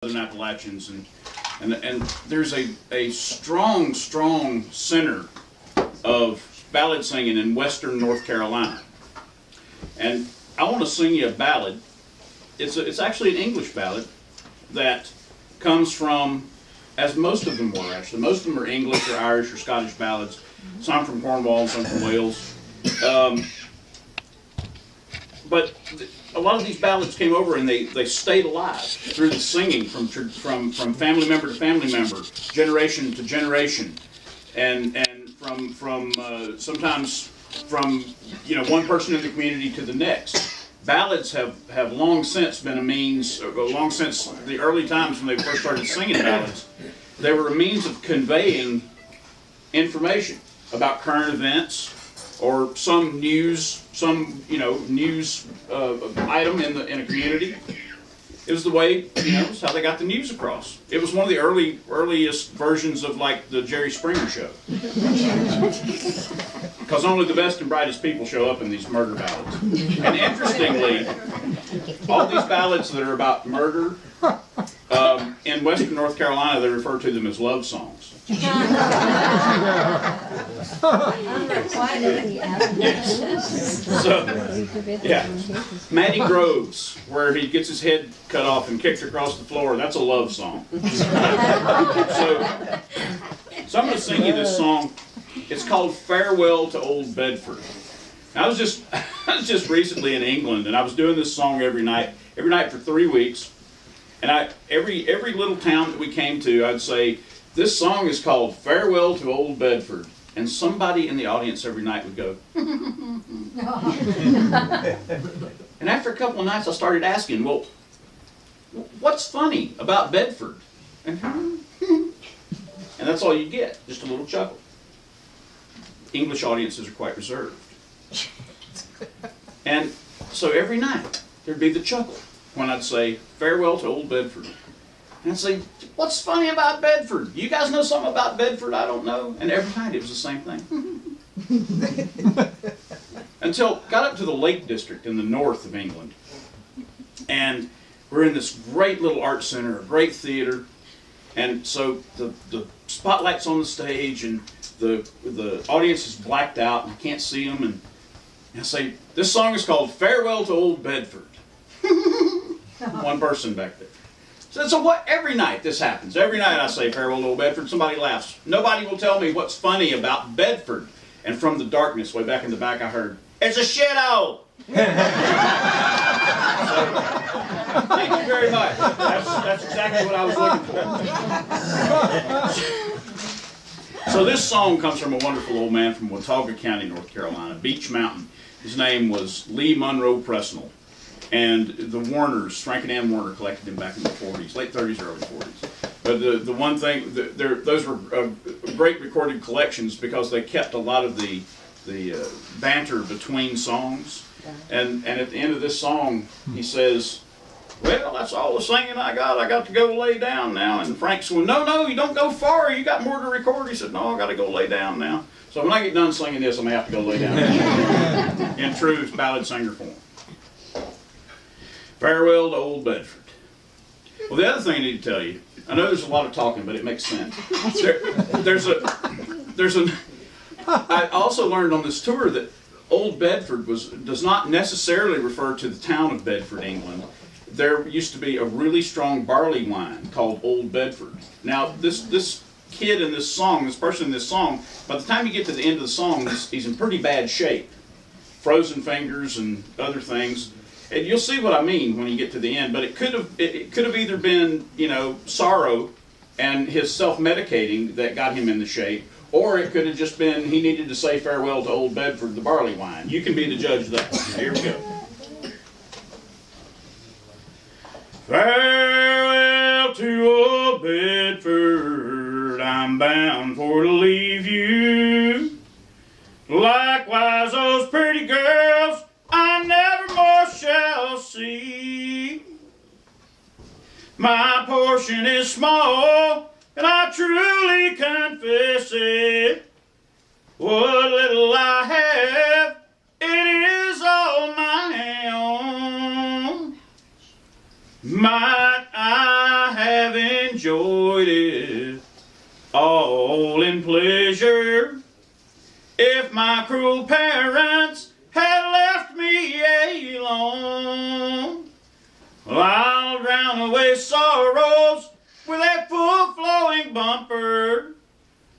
Southern Appalachians, and there's a strong center of ballad singing in western North Carolina. And I want to sing you a ballad. It's actually an English ballad that comes from, as most of them were actually, most of them are English or Irish or Scottish ballads. Some from Cornwall, some from Wales. But a lot of these ballads came over and they stayed alive through the singing from family member to family member, generation to generation, and from sometimes from one person in the community to the next. Ballads have long since been a means, long since the early times when they first started singing ballads, they were a means of conveying information about current events or some news, news item in a community. It was the way, it's how they got the news across. It was one of the earliest versions of like the Jerry Springer show. Because only the best and brightest people show up in these murder ballads. And interestingly, all these ballads that are about murder, in western North Carolina, they refer to them as love songs. So, yeah, Matty Groves, where he gets his head cut off and kicked across the floor, that's a love song. So I'm going to sing you this song. It's called Farewell to Old Bedford. Now, I was just recently in England, and I was doing this song every night for 3 weeks. And every little town that we came to, I'd say, this song is called Farewell to Old Bedford. And somebody in the audience every night would go, and after a couple of nights I started asking, well, what's funny about Bedford? And that's all you get, just a little chuckle. English audiences are quite reserved. And so every night there'd be the chuckle when I'd say, Farewell to Old Bedford. And I'd say, what's funny about Bedford? You guys know something about Bedford I don't know? And every night it was the same thing. Until got up to the Lake District in the north of England. And we're in this great little art center, a great theater. And so the spotlight's on the stage and the audience is blacked out and I can't see them. And I say, this song is called Farewell to Old Bedford. One person back there. So what? Every night this happens. Every night I say Farewell to Old Bedford. Somebody laughs. Nobody will tell me what's funny about Bedford. And from the darkness, way back in the back, I heard, it's a shithole. Thank you very much. That's exactly what I was looking for. So this song comes from a wonderful old man from Watauga County, North Carolina, Beech Mountain. His name was Lee Monroe Presnell. And the Warners, Frank and Ann Warner, collected him back in the 40s, late 30s, early 40s. But the one thing, those were great recorded collections because they kept a lot of the banter between songs. And at the end of this song, he says, well, that's all the singing I got. I got to go lay down now. And Frank's going, no, you don't go far. You got more to record. He said, no, I got to go lay down now. So when I get done singing this, I'm going to have to go lay down in true ballad singer form. Farewell to Old Bedford. Well, the other thing I need to tell you, I know there's a lot of talking, but it makes sense. I also learned on this tour that Old Bedford does not necessarily refer to the town of Bedford, England. There used to be a really strong barley wine called Old Bedford. Now, this kid in this song, this person in this song, by the time you get to the end of the song, he's in pretty bad shape. Frozen fingers and other things. And you'll see what I mean when you get to the end, but it could have either been, sorrow and his self-medicating that got him in the shape, or it could have just been he needed to say farewell to Old Bedford, the barley wine. You can be the judge of that. Here we go. Farewell to Old Bedford, I'm bound for to leave you. Likewise those pretty girls I never more shall see. My portion is small, and I truly confess it. What little I have, it is all my own. Might I have enjoyed it all in pleasure. If my cruel parents had left me alone, well, I'll drown away sorrows with a full flowing bumper.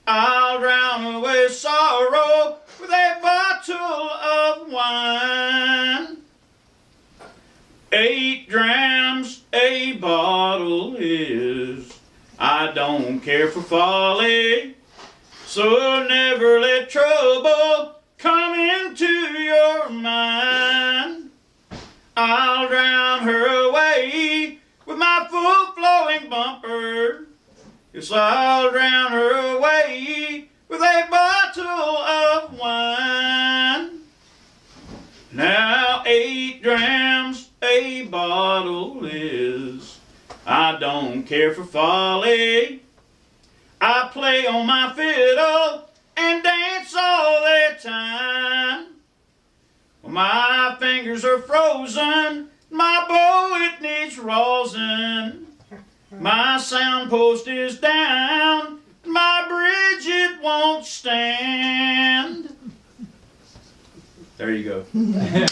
I'll drown away sorrow with a bottle of wine. 8 drams a bottle is. I don't care for folly, so never let trouble come into your mind. I'll drown her away with my full flowing bumper. Yes, I'll drown her away with a bottle of wine. Now 8 drams a bottle is. I don't care for folly. I play on my fiddle and dance all the time. Well, my fingers are frozen, my bow it needs rosin. My sound post is down, my bridge it won't stand. There you go.